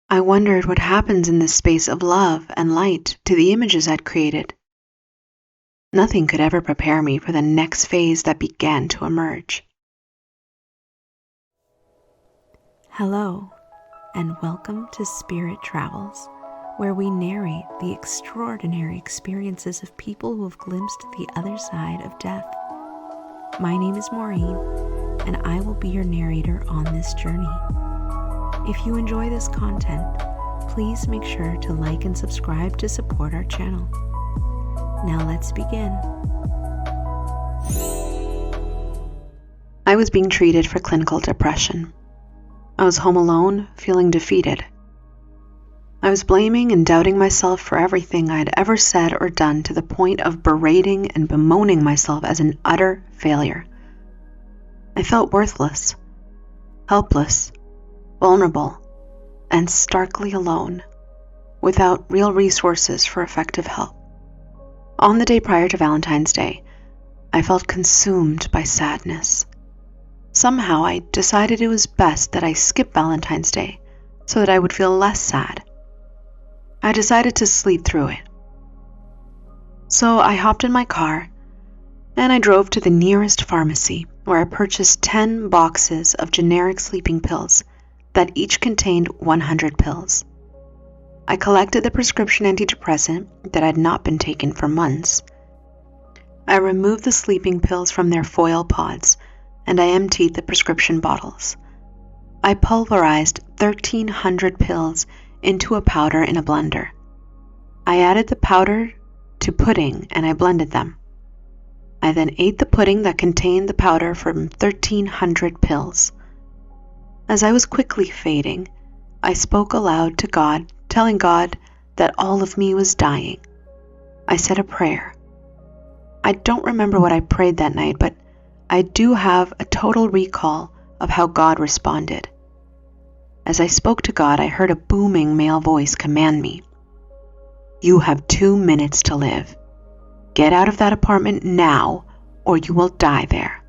I wondered what happens in this space of love and light to the images I'd created. Nothing could ever prepare me for the next phase that began to emerge. Hello, and welcome to Spirit Travels, where we narrate the extraordinary experiences of people who have glimpsed the other side of death. My name is Maureen, and I will be your narrator on this journey. If you enjoy this content, please make sure to like and subscribe to support our channel. Now let's begin. I was being treated for clinical depression. I was home alone, feeling defeated. I was blaming and doubting myself for everything I had ever said or done, to the point of berating and bemoaning myself as an utter failure. I felt worthless, helpless, vulnerable, and starkly alone, without real resources for effective help. On the day prior to Valentine's Day, I felt consumed by sadness. Somehow I decided it was best that I skip Valentine's Day so that I would feel less sad. I decided to sleep through it. So I hopped in my car and I drove to the nearest pharmacy, where I purchased 10 boxes of generic sleeping pills that each contained 100 pills. I collected the prescription antidepressant that had not been taken for months. I removed the sleeping pills from their foil pods, and I emptied the prescription bottles. I pulverized 1,300 pills into a powder in a blender. I added the powder to pudding and I blended them. I then ate the pudding that contained the powder from 1,300 pills. As I was quickly fading, I spoke aloud to God, telling God that all of me was dying. I said a prayer. I don't remember what I prayed that night, but I do have a total recall of how God responded. As I spoke to God, I heard a booming male voice command me, "You have 2 minutes to live. Get out of that apartment now, or you will die there."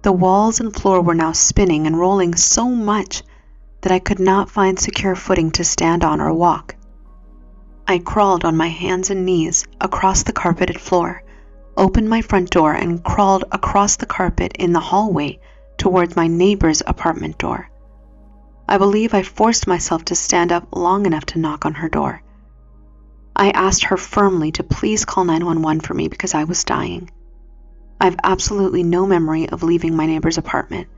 The walls and floor were now spinning and rolling so much that I could not find secure footing to stand on or walk. I crawled on my hands and knees across the carpeted floor, opened my front door, and crawled across the carpet in the hallway towards my neighbor's apartment door. I believe I forced myself to stand up long enough to knock on her door. I asked her firmly to please call 911 for me because I was dying. I have absolutely no memory of leaving my neighbor's apartment,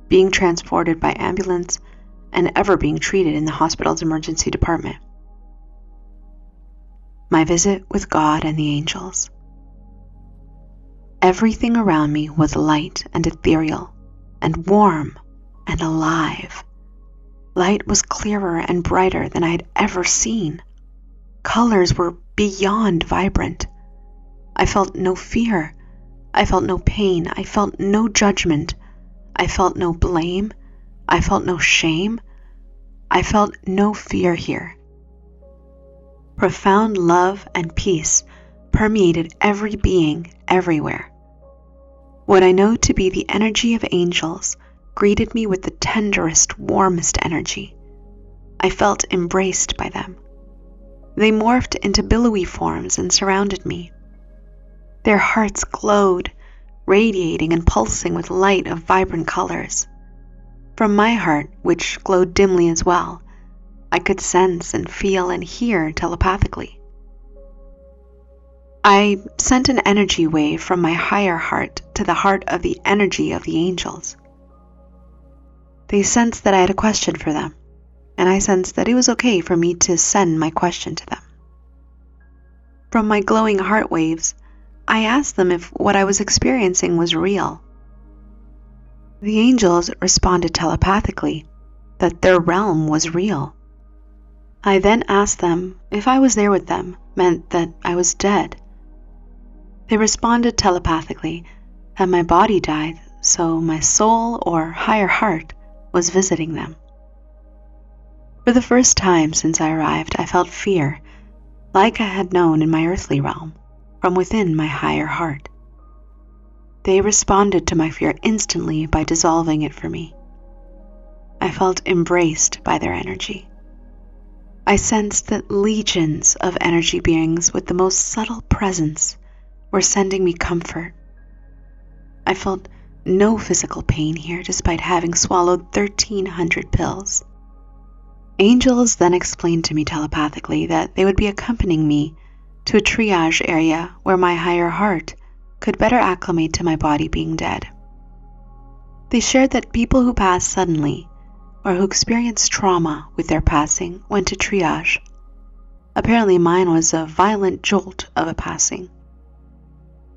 being transported by ambulance, and ever being treated in the hospital's emergency department. My visit with God and the angels. Everything around me was light and ethereal, and warm and alive. Light was clearer and brighter than I had ever seen. Colors were beyond vibrant. I felt no fear. I felt no pain. I felt no judgment. I felt no blame. I felt no shame. I felt no fear here. Profound love and peace permeated every being everywhere. What I know to be the energy of angels greeted me with the tenderest, warmest energy. I felt embraced by them. They morphed into billowy forms and surrounded me. Their hearts glowed, radiating and pulsing with light of vibrant colors. From my heart, which glowed dimly as well, I could sense and feel and hear telepathically. I sent an energy wave from my higher heart to the heart of the energy of the angels. They sensed that I had a question for them, and I sensed that it was okay for me to send my question to them. From my glowing heart waves, I asked them if what I was experiencing was real. The angels responded telepathically that their realm was real. I then asked them if I was there with them meant that I was dead. They responded telepathically that my body died, so my soul or higher heart was visiting them. For the first time since I arrived, I felt fear, like I had known in my earthly realm, from within my higher heart. They responded to my fear instantly by dissolving it for me. I felt embraced by their energy. I sensed that legions of energy beings with the most subtle presence were sending me comfort. I felt no physical pain here despite having swallowed 1,300 pills. Angels then explained to me telepathically that they would be accompanying me to a triage area where my higher heart could better acclimate to my body being dead. They shared that people who pass suddenly or who experience trauma with their passing went to triage. Apparently mine was a violent jolt of a passing.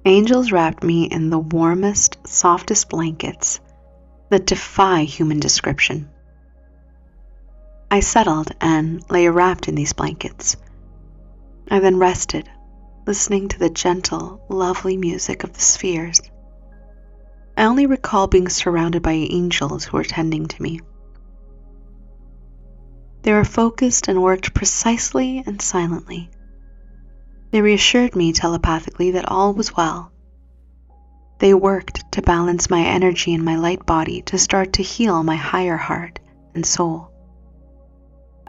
Angels wrapped me in the warmest, softest blankets that defy human description. I settled and lay wrapped in these blankets. I then rested, listening to the gentle, lovely music of the spheres. I only recall being surrounded by angels who were tending to me. They were focused and worked precisely and silently. They reassured me telepathically that all was well. They worked to balance my energy in my light body to start to heal my higher heart and soul.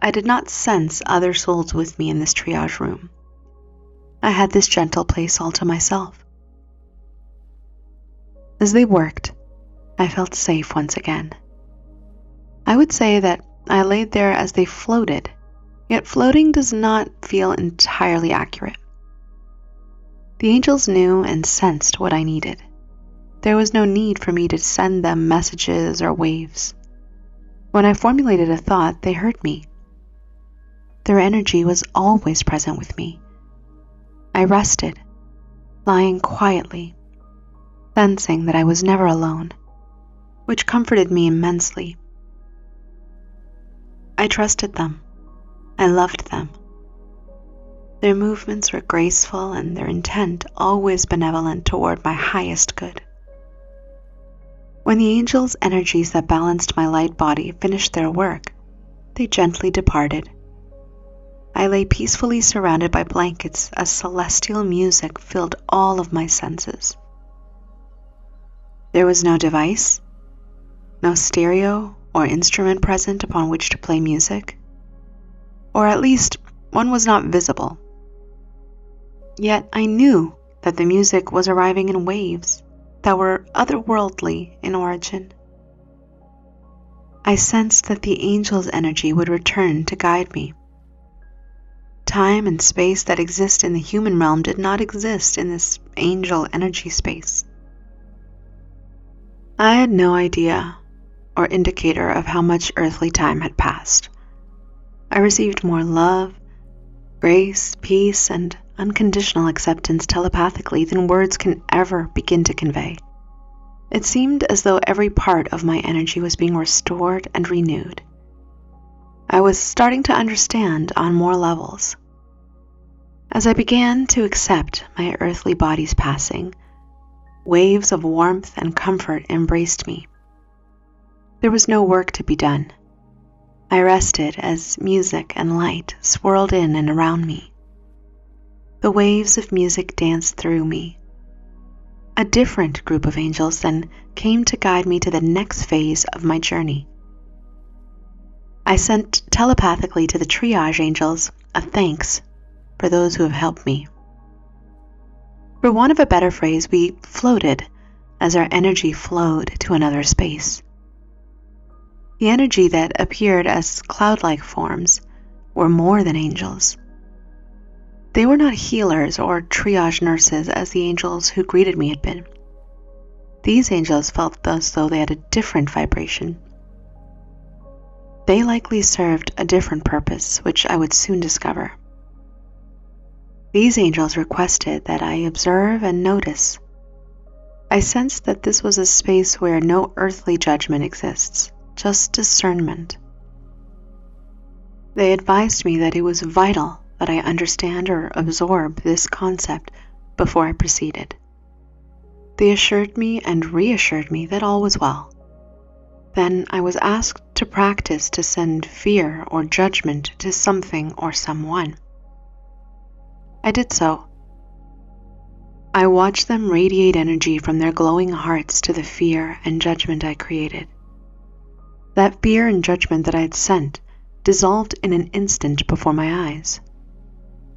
I did not sense other souls with me in this triage room. I had this gentle place all to myself. As they worked, I felt safe once again. I would say that I laid there as they floated, yet floating does not feel entirely accurate. The angels knew and sensed what I needed. There was no need for me to send them messages or waves. When I formulated a thought, they heard me. Their energy was always present with me. I rested, lying quietly, sensing that I was never alone, which comforted me immensely. I trusted them. I loved them. Their movements were graceful and their intent always benevolent toward my highest good. When the angels' energies that balanced my light body finished their work, they gently departed. I lay peacefully surrounded by blankets as celestial music filled all of my senses. There was no device, no stereo or instrument present upon which to play music, or at least one was not visible. Yet I knew that the music was arriving in waves that were otherworldly in origin. I sensed that the angel's energy would return to guide me. Time and space that exist in the human realm did not exist in this angel energy space. I had no idea or indicator of how much earthly time had passed. I received more love, grace, peace, and unconditional acceptance telepathically than words can ever begin to convey. It seemed as though every part of my energy was being restored and renewed. I was starting to understand on more levels. As I began to accept my earthly body's passing, waves of warmth and comfort embraced me. There was no work to be done. I rested as music and light swirled in and around me. The waves of music danced through me. A different group of angels then came to guide me to the next phase of my journey. I sent telepathically to the triage angels a thanks for those who have helped me. For want of a better phrase, we floated as our energy flowed to another space. The energy that appeared as cloud-like forms were more than angels. They were not healers or triage nurses as the angels who greeted me had been. These angels felt as though they had a different vibration. They likely served a different purpose, which I would soon discover. These angels requested that I observe and notice. I sensed that this was a space where no earthly judgment exists, just discernment. They advised me that it was vital that I understand or absorb this concept before I proceeded. They assured me and reassured me that all was well. Then I was asked to practice to send fear or judgment to something or someone. I did so. I watched them radiate energy from their glowing hearts to the fear and judgment I created. That fear and judgment that I had sent dissolved in an instant before my eyes.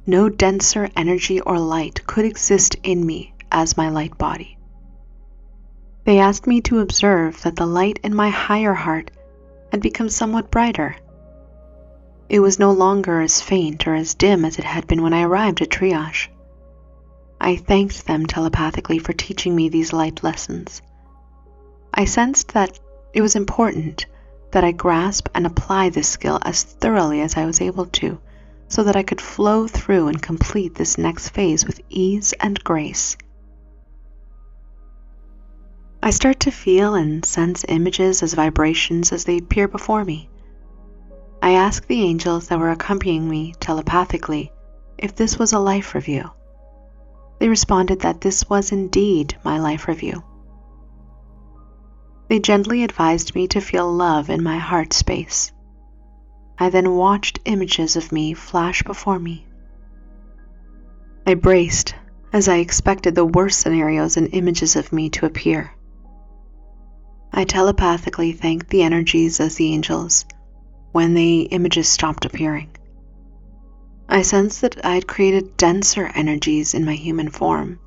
No denser energy or light could exist in me as my light body. They asked me to observe that the light in my higher heart had become somewhat brighter. It was no longer as faint or as dim as it had been when I arrived at triage. I thanked them telepathically for teaching me these light lessons. I sensed that it was important that I grasp and apply this skill as thoroughly as I was able to, so that I could flow through and complete this next phase with ease and grace. I start to feel and sense images as vibrations as they appear before me. I ask the angels that were accompanying me telepathically if this was a life review. They responded that this was indeed my life review. They gently advised me to feel love in my heart space. I then watched images of me flash before me. I braced as I expected the worst scenarios and images of me to appear. I telepathically thanked the energies as the angels when the images stopped appearing. I sensed that I had created denser energies in my human form,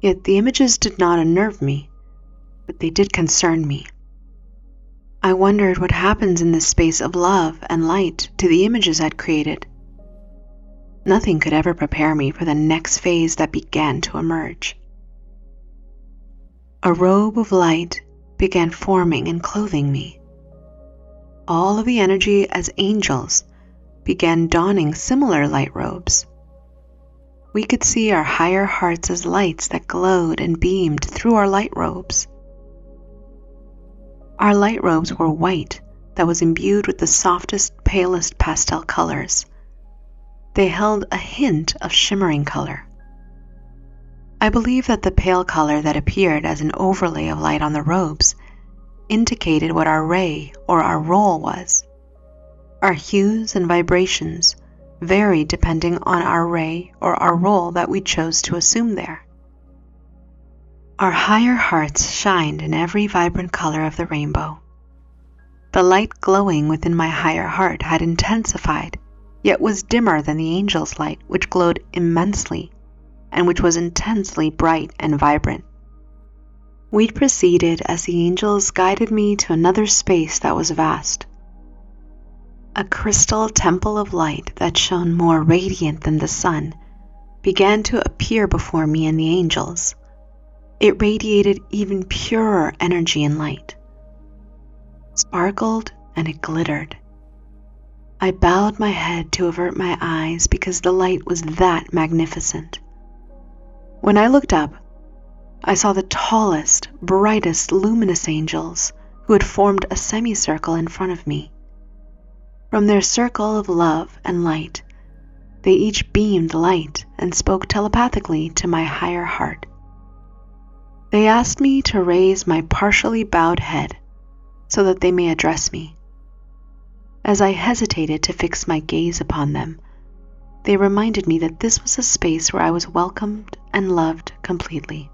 yet the images did not unnerve me, but they did concern me. I wondered what happens in this space of love and light to the images I'd created. Nothing could ever prepare me for the next phase that began to emerge. A robe of light began forming and clothing me. All of the energy as angels began donning similar light robes. We could see our higher hearts as lights that glowed and beamed through our light robes. Our light robes were white that was imbued with the softest, palest pastel colors. They held a hint of shimmering color. I believe that the pale color that appeared as an overlay of light on the robes indicated what our ray or our role was. Our hues and vibrations varied depending on our ray or our role that we chose to assume there. Our higher hearts shined in every vibrant color of the rainbow. The light glowing within my higher heart had intensified, yet was dimmer than the angel's light, which glowed immensely and which was intensely bright and vibrant. We proceeded as the angels guided me to another space that was vast. A crystal temple of light that shone more radiant than the sun began to appear before me and the angels. It radiated even purer energy and light. It sparkled and it glittered. I bowed my head to avert my eyes because the light was that magnificent. When I looked up, I saw the tallest, brightest, luminous angels who had formed a semicircle in front of me. From their circle of love and light, they each beamed light and spoke telepathically to my higher heart. They asked me to raise my partially bowed head so that they may address me. As I hesitated to fix my gaze upon them, they reminded me that this was a space where I was welcomed and loved completely.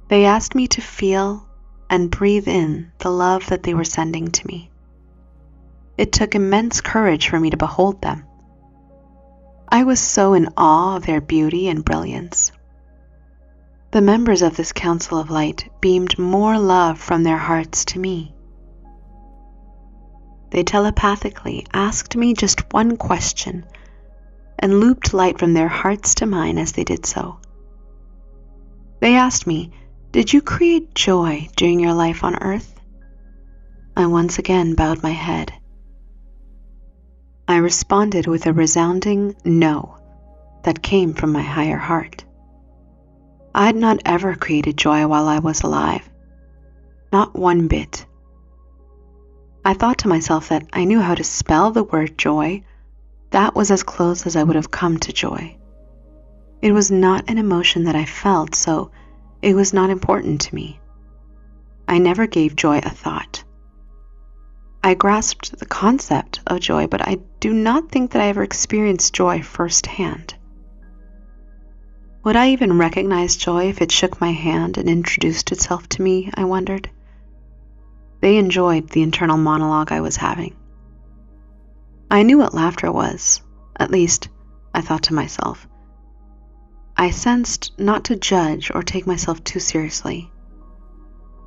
They asked me to feel and breathe in the love that they were sending to me. It took immense courage for me to behold them. I was so in awe of their beauty and brilliance. The members of this council of light beamed more love from their hearts to me. They telepathically asked me just one question and looped light from their hearts to mine as they did so. They asked me, "Did you create joy during your life on earth?" I once again bowed my head. I responded with a resounding no that came from my higher heart. I had not ever created joy while I was alive. Not one bit. I thought to myself that I knew how to spell the word joy. That was as close as I would have come to joy. It was not an emotion that I felt, so it was not important to me. I never gave joy a thought. I grasped the concept of joy, but I do not think that I ever experienced joy firsthand. Would I even recognize joy if it shook my hand and introduced itself to me, I wondered. They enjoyed the internal monologue I was having. I knew what laughter was, at least, I thought to myself. I sensed not to judge or take myself too seriously.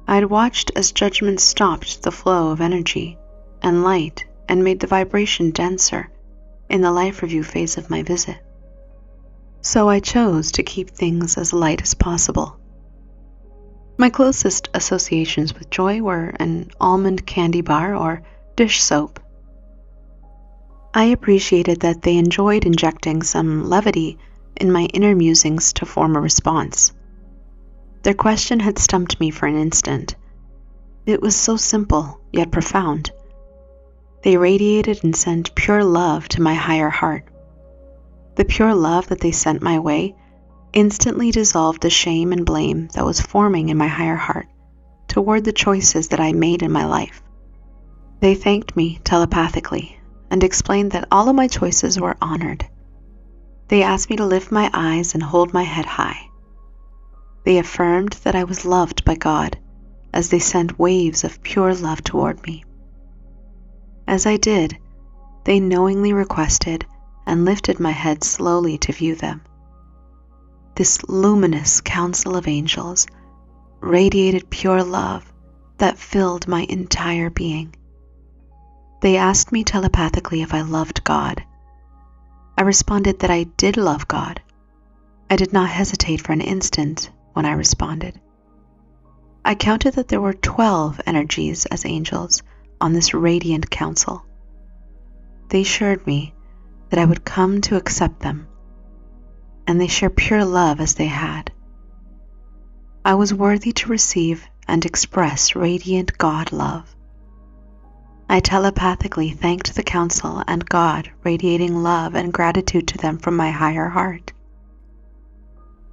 I had watched as judgment stopped the flow of energy and light and made the vibration denser in the life review phase of my visit. So I chose to keep things as light as possible. My closest associations with joy were an almond candy bar or dish soap. I appreciated that they enjoyed injecting some levity in my inner musings to form a response. Their question had stumped me for an instant. It was so simple, yet profound. They radiated and sent pure love to my higher heart. The pure love that they sent my way instantly dissolved the shame and blame that was forming in my higher heart toward the choices that I made in my life. They thanked me telepathically and explained that all of my choices were honored. They asked me to lift my eyes and hold my head high. They affirmed that I was loved by God as they sent waves of pure love toward me. As I did, they knowingly requested and lifted my head slowly to view them. This luminous council of angels radiated pure love that filled my entire being. They asked me telepathically if I loved God. I responded that I did love God. I did not hesitate for an instant when I responded. I counted that there were 12 energies as angels on this radiant council. They assured me that I would come to accept them, and they share pure love as they had. I was worthy to receive and express radiant God love. I telepathically thanked the council and God, radiating love and gratitude to them from my higher heart.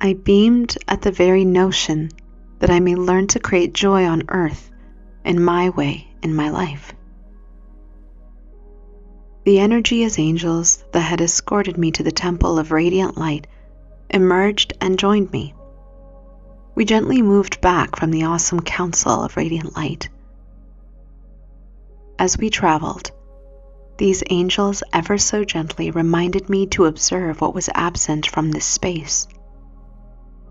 I beamed at the very notion that I may learn to create joy on earth in my way in my life. The energy as angels that had escorted me to the temple of radiant light emerged and joined me. We gently moved back from the awesome council of radiant light. As we traveled, these angels ever so gently reminded me to observe what was absent from this space.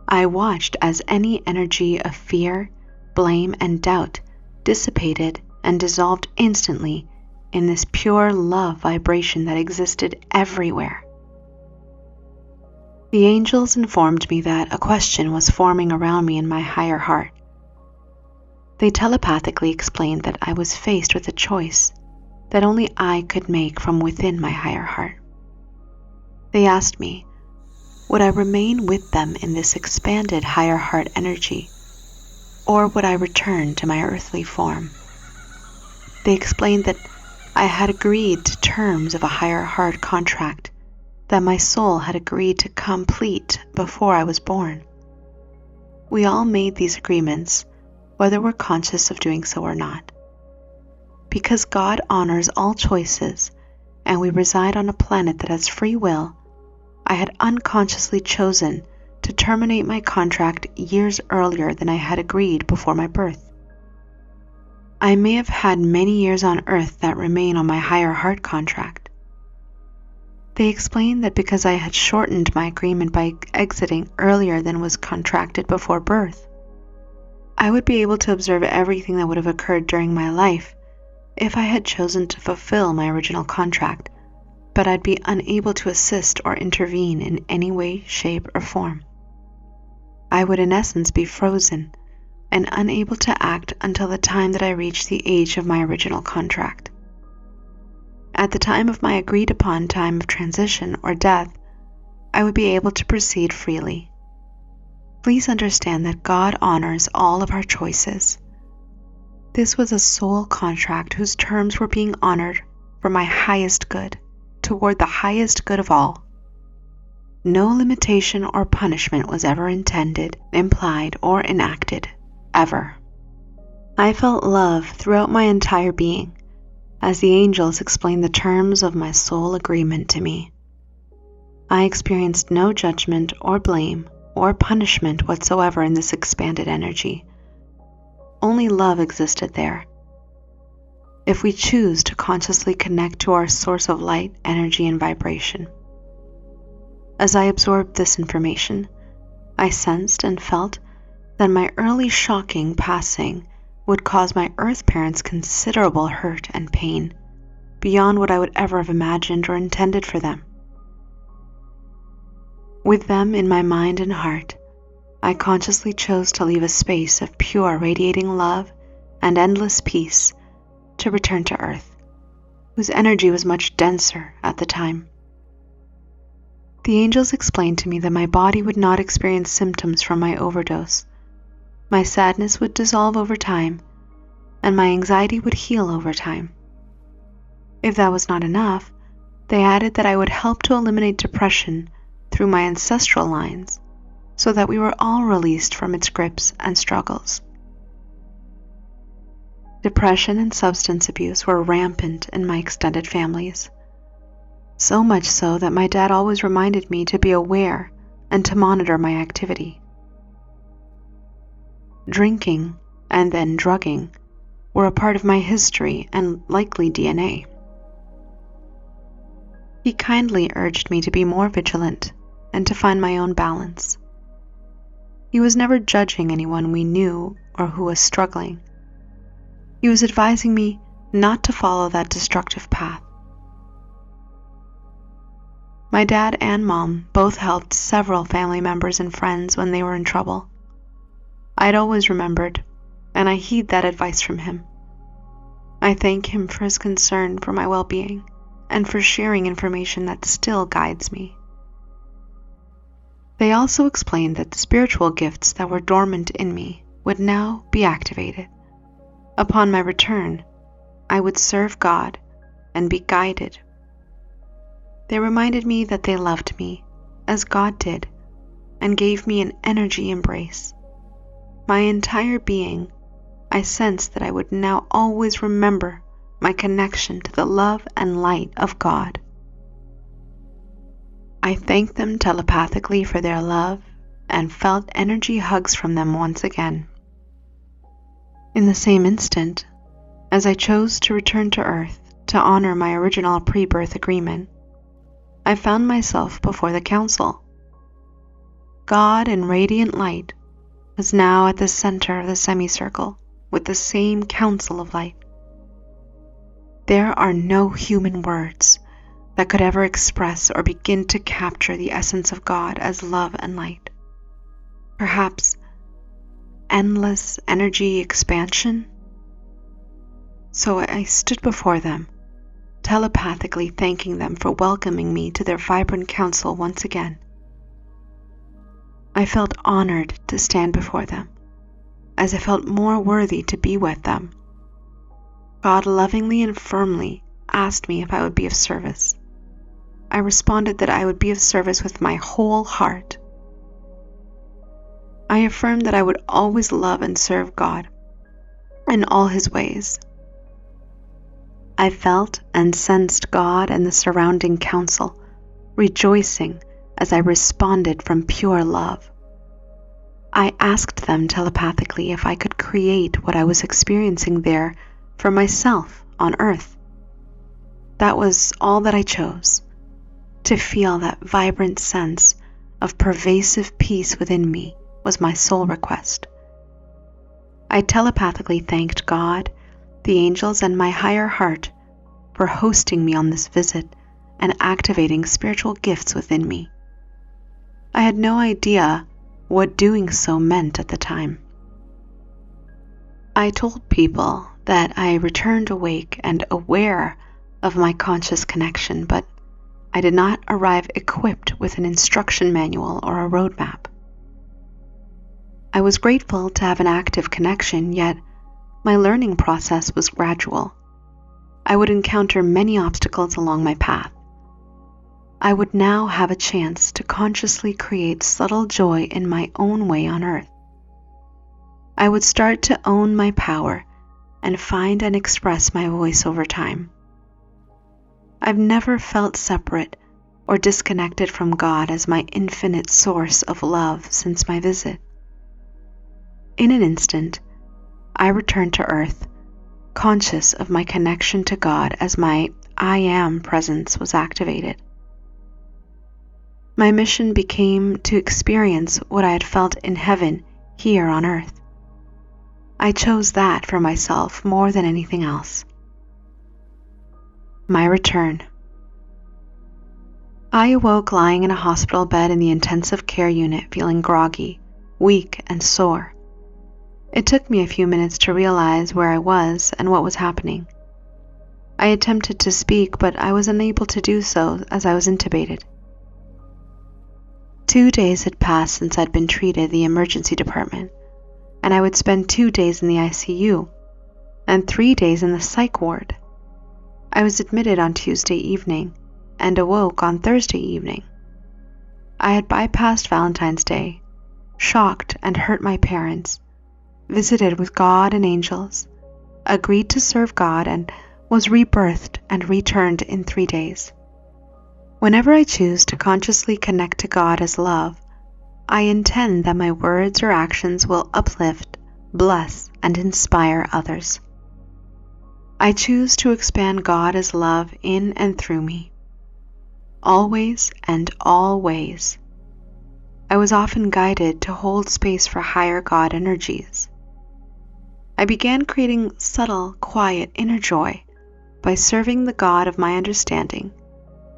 I watched as any energy of fear, blame, and doubt dissipated and dissolved instantly in this pure love vibration that existed everywhere. The angels informed me that a question was forming around me in my higher heart. They telepathically explained that I was faced with a choice that only I could make from within my higher heart. They asked me, would I remain with them in this expanded higher heart energy, or would I return to my earthly form? They explained that I had agreed to terms of a higher heart contract that my soul had agreed to complete before I was born. We all made these agreements, whether we're conscious of doing so or not. Because God honors all choices, and we reside on a planet that has free will, I had unconsciously chosen to terminate my contract years earlier than I had agreed before my birth. I may have had many years on Earth that remain on my higher heart contract. They explained that because I had shortened my agreement by exiting earlier than was contracted before birth, I would be able to observe everything that would have occurred during my life if I had chosen to fulfill my original contract, but I'd be unable to assist or intervene in any way, shape, or form. I would in essence be frozen and unable to act until the time that I reached the age of my original contract. At the time of my agreed upon time of transition or death, I would be able to proceed freely. Please understand that God honors all of our choices. This was a soul contract whose terms were being honored for my highest good, toward the highest good of all. No limitation or punishment was ever intended, implied, or enacted, ever. I felt love throughout my entire being as the angels explained the terms of my soul agreement to me. I experienced no judgment or blame or punishment whatsoever in this expanded energy. Only love existed there. if we choose to consciously connect to our source of light, energy, and vibration. As I absorbed this information, I sensed and felt that my early shocking passing would cause my earth parents considerable hurt and pain, beyond what I would ever have imagined or intended for them. With them in my mind and heart, I consciously chose to leave a space of pure radiating love and endless peace to return to Earth, whose energy was much denser at the time. The angels explained to me that my body would not experience symptoms from my overdose. My sadness would dissolve over time, and my anxiety would heal over time. If that was not enough, they added that I would help to eliminate depression through my ancestral lines, so that we were all released from its grips and struggles. Depression and substance abuse were rampant in my extended families, so much so that my dad always reminded me to be aware and to monitor my activity. Drinking and then drugging were a part of my history and likely DNA. He kindly urged me to be more vigilant and to find my own balance. He was never judging anyone we knew or who was struggling. He was advising me not to follow that destructive path. My dad and mom both helped several family members and friends when they were in trouble. I'd always remembered, and I heed that advice from him. I thank him for his concern for my well-being and for sharing information that still guides me. They also explained that the spiritual gifts that were dormant in me would now be activated. Upon my return, I would serve God and be guided. They reminded me that they loved me, as God did, and gave me an energy embrace. My entire being, I sensed that I would now always remember my connection to the love and light of God. I thanked them telepathically for their love and felt energy hugs from them once again. In the same instant, as I chose to return to Earth to honor my original pre-birth agreement, I found myself before the council. God in radiant light was now at the center of the semicircle with the same council of light. There are no human words that could ever express or begin to capture the essence of God as love and light. Perhaps endless energy expansion? So I stood before them, telepathically thanking them for welcoming me to their vibrant council once again. I felt honored to stand before them, as I felt more worthy to be with them. God lovingly and firmly asked me if I would be of service. I responded that I would be of service with my whole heart. I affirmed that I would always love and serve God in all His ways. I felt and sensed God and the surrounding council rejoicing as I responded from pure love. I asked them telepathically if I could create what I was experiencing there for myself on Earth. That was all that I chose, to feel that vibrant sense of pervasive peace within me was my sole request. I telepathically thanked God, the angels, and my higher heart for hosting me on this visit and activating spiritual gifts within me. I had no idea what doing so meant at the time. I told people that I returned awake and aware of my conscious connection, but I did not arrive equipped with an instruction manual or a roadmap. I was grateful to have an active connection, yet my learning process was gradual. I would encounter many obstacles along my path. I would now have a chance to consciously create subtle joy in my own way on Earth. I would start to own my power and find and express my voice over time. I've never felt separate or disconnected from God as my infinite source of love since my visit. In an instant, I returned to Earth, conscious of my connection to God as my I am presence was activated. My mission became to experience what I had felt in heaven here on earth. I chose that for myself more than anything else. My return. I awoke lying in a hospital bed in the intensive care unit, feeling groggy, weak, and sore. It took me a few minutes to realize where I was and what was happening. I attempted to speak, but I was unable to do so as I was intubated. 2 days had passed since I'd been treated in the emergency department, and I would spend 2 days in the ICU and 3 days in the psych ward. I was admitted on Tuesday evening and awoke on Thursday evening. I had bypassed Valentine's Day, shocked and hurt my parents, visited with God and angels, agreed to serve God, and was rebirthed and returned in 3 days. Whenever I choose to consciously connect to God as love, I intend that my words or actions will uplift, bless, and inspire others. I choose to expand God as love in and through me, always and always. I was often guided to hold space for higher God energies. I began creating subtle, quiet inner joy by serving the God of my understanding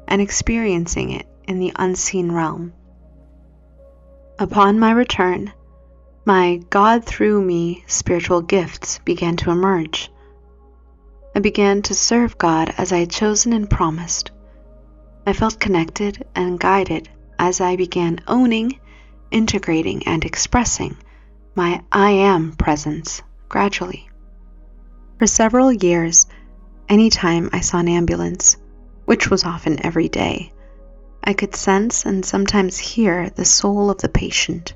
and experiencing it in the unseen realm. Upon my return, my God through me spiritual gifts began to emerge. I began to serve God as I had chosen and promised. I felt connected and guided as I began owning, integrating, and expressing my I am presence gradually. For several years, anytime I saw an ambulance, which was often every day, I could sense and sometimes hear the soul of the patient.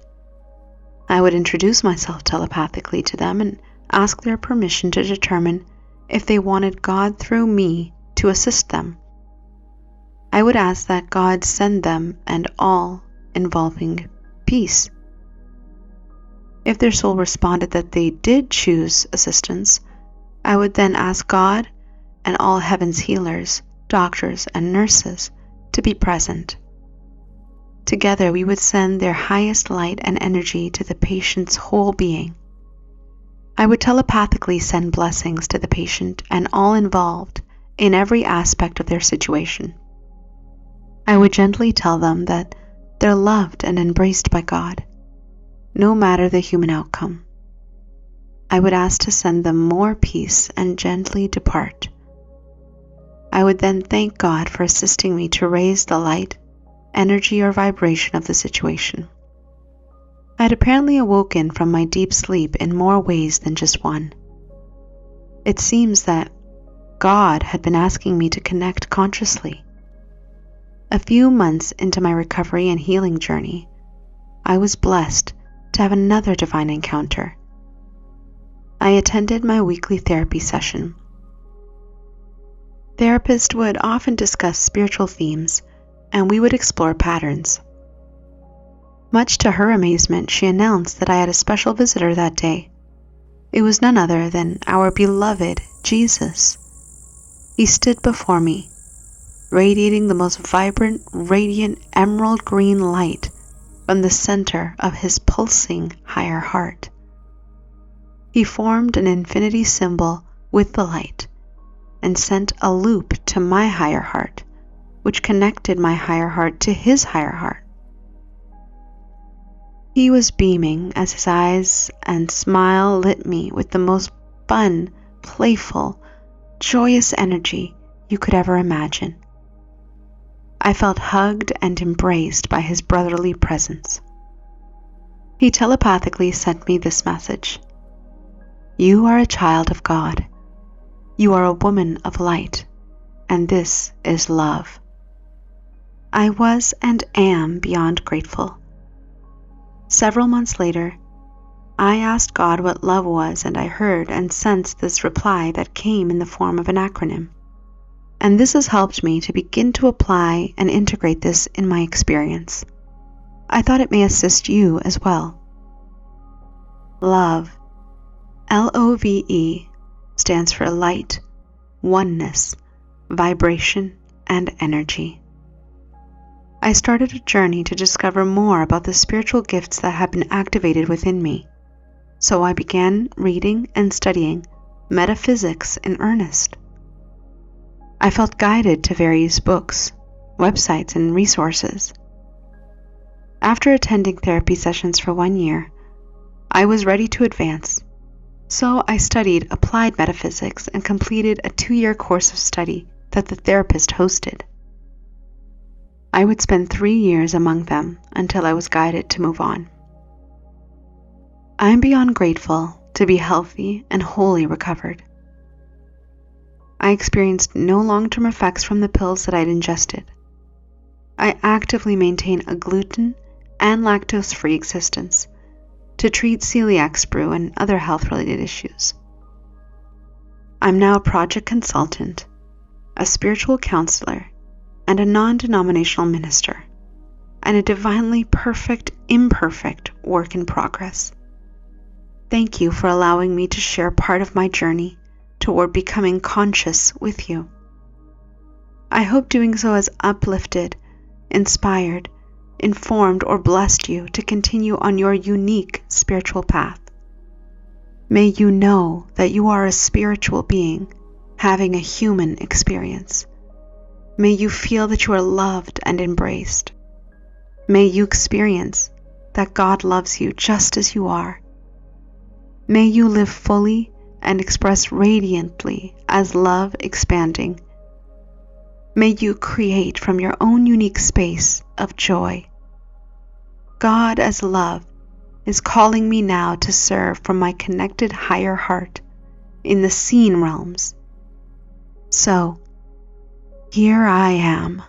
I would introduce myself telepathically to them and ask their permission to determine if they wanted God through me to assist them. I would ask that God send them and all involving peace. If their soul responded that they did choose assistance, I would then ask God and all heaven's healers, doctors, and nurses to be present. Together we would send their highest light and energy to the patient's whole being. I would telepathically send blessings to the patient and all involved in every aspect of their situation. I would gently tell them that they're loved and embraced by God, no matter the human outcome. I would ask to send them more peace and gently depart. I would then thank God for assisting me to raise the light, energy, or vibration of the situation. I had apparently awoken from my deep sleep in more ways than just one. It seems that God had been asking me to connect consciously. A few months into my recovery and healing journey, I was blessed to have another divine encounter. I attended my weekly therapy session. Therapists would often discuss spiritual themes, and we would explore patterns. Much to her amazement, she announced that I had a special visitor that day. It was none other than our beloved Jesus. He stood before me, radiating the most vibrant, radiant, emerald green light from the center of his pulsing higher heart. He formed an infinity symbol with the light and sent a loop to my higher heart, which connected my higher heart to his higher heart. He was beaming as his eyes and smile lit me with the most fun, playful, joyous energy you could ever imagine. I felt hugged and embraced by his brotherly presence. He telepathically sent me this message: "You are a child of God. You are a woman of light, and this is love." I was and am beyond grateful. Several months later, I asked God what love was, and I heard and sensed this reply that came in the form of an acronym. And this has helped me to begin to apply and integrate this in my experience. I thought it may assist you as well. Love, Love, stands for light, oneness, vibration, and energy. I started a journey to discover more about the spiritual gifts that have been activated within me, so I began reading and studying metaphysics in earnest. I felt guided to various books, websites, and resources. After attending therapy sessions for 1 year, I was ready to advance, so I studied applied metaphysics and completed a 2-year course of study that the therapist hosted. I would spend 3 years among them until I was guided to move on. I am beyond grateful to be healthy and wholly recovered. I experienced no long-term effects from the pills that I'd ingested. I actively maintain a gluten and lactose-free existence to treat celiac sprue and other health-related issues. I'm now a project consultant, a spiritual counselor, and a non-denominational minister, and a divinely perfect, imperfect work in progress. Thank you for allowing me to share part of my journey toward becoming conscious with you. I hope doing so has uplifted, inspired, informed, or blessed you to continue on your unique spiritual path. May you know that you are a spiritual being having a human experience. May you feel that you are loved and embraced. May you experience that God loves you just as you are. May you live fully and express radiantly as love expanding. May you create from your own unique space of joy. God as love is calling me now to serve from my connected higher heart in the seen realms. So, here I am.